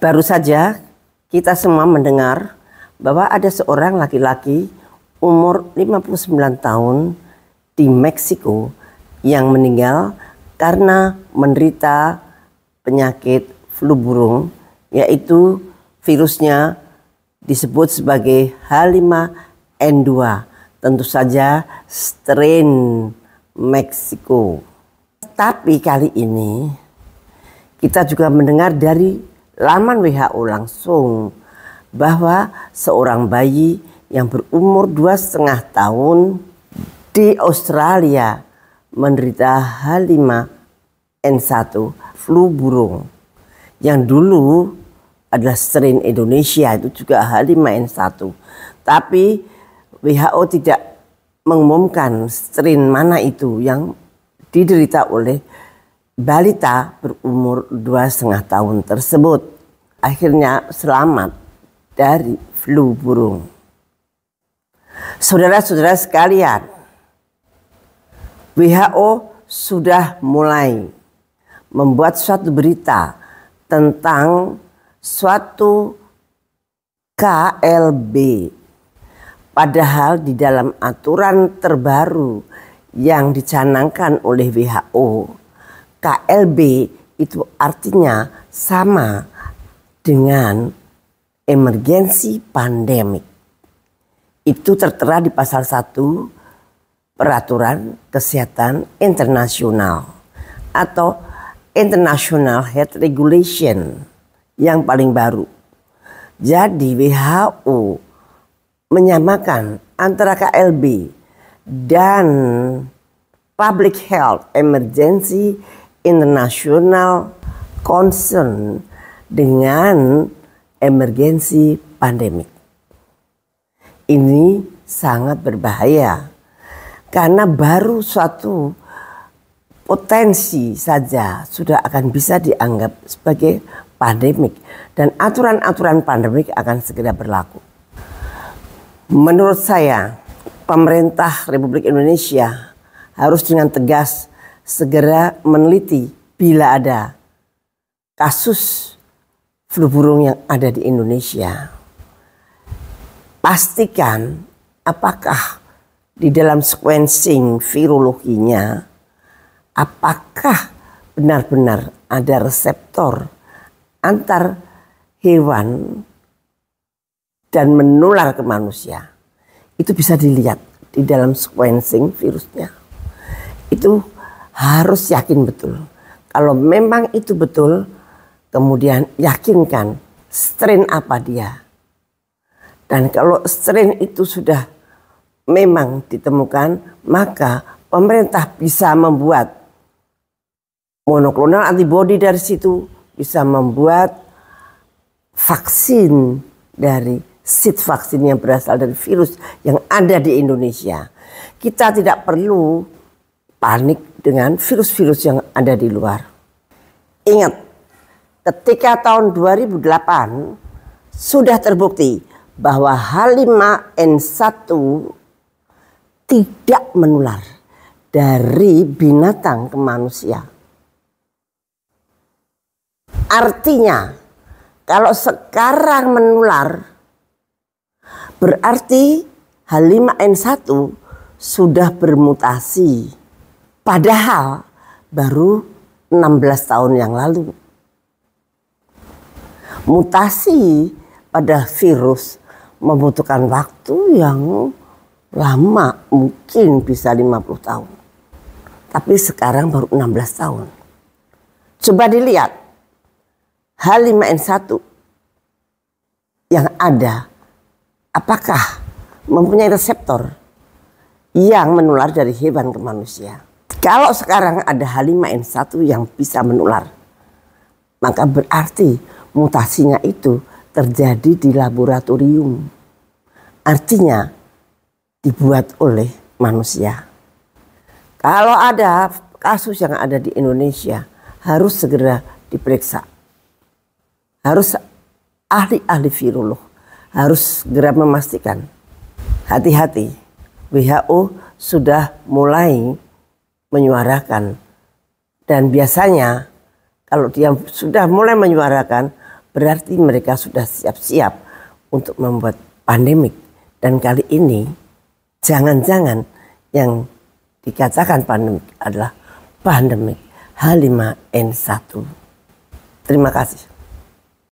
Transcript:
Baru saja kita semua mendengar bahwa ada seorang laki-laki umur 59 tahun di Meksiko yang meninggal karena menderita penyakit flu burung, yaitu virusnya disebut sebagai H5N2. Tentu saja strain Meksiko. Tapi kali ini kita juga mendengar dari laman WHO langsung bahwa seorang bayi yang berumur 2,5 tahun di Australia menderita H5N1 flu burung, yang dulu adalah strain Indonesia, itu juga H5N1. Tapi WHO tidak mengumumkan strain mana itu yang diderita oleh balita berumur 2,5 tahun tersebut. Akhirnya selamat dari flu burung. Saudara-saudara sekalian, WHO sudah mulai membuat suatu berita tentang suatu KLB. Padahal di dalam aturan terbaru yang dicanangkan oleh WHO, KLB itu artinya sama dengan emergensi pandemik. Itu tertera di pasal 1 Peraturan Kesehatan Internasional atau International Health Regulation yang paling baru. Jadi WHO menyamakan antara KLB dan Public Health Emergency International Concern dengan emergensi pandemik. Ini sangat berbahaya karena baru suatu potensi saja sudah akan bisa dianggap sebagai pandemik dan aturan-aturan pandemik akan segera berlaku. Menurut saya, pemerintah Republik Indonesia harus dengan tegas segera meneliti bila ada kasus flu burung yang ada di Indonesia. Pastikan apakah di dalam sequencing virologinya, apakah benar-benar ada reseptor antar hewan dan menular ke manusia. Itu bisa dilihat di dalam sequencing virusnya. Itu harus yakin betul. Kalau memang itu betul, kemudian yakinkan strain apa dia. Dan kalau strain itu sudah memang ditemukan, maka pemerintah bisa membuat monoklonal antibody dari situ, bisa membuat vaksin dari seed vaksin yang berasal dari virus yang ada di Indonesia. Kita tidak perlu panik dengan virus-virus yang ada di luar. Ingat, ketika tahun 2008 sudah terbukti bahwa H5N1 tidak menular dari binatang ke manusia. Artinya, kalau sekarang menular, berarti H5N1 sudah bermutasi. Padahal baru 16 tahun yang lalu. Mutasi pada virus membutuhkan waktu yang lama, mungkin bisa 50 tahun. Tapi sekarang baru 16 tahun. Coba dilihat H5N1 yang ada, apakah mempunyai reseptor yang menular dari hewan ke manusia? Kalau sekarang ada H5N1 yang bisa menular, maka berarti mutasinya itu terjadi di laboratorium. Artinya dibuat oleh manusia. Kalau ada kasus yang ada di Indonesia, harus segera diperiksa. Harus ahli-ahli virolog harus segera memastikan. Hati-hati, WHO sudah mulai menyuarakan. Dan biasanya kalau dia sudah mulai menyuarakan, berarti mereka sudah siap-siap untuk membuat pandemik. Dan kali ini jangan-jangan yang dikatakan pandemik adalah pandemik H5N1. Terima kasih.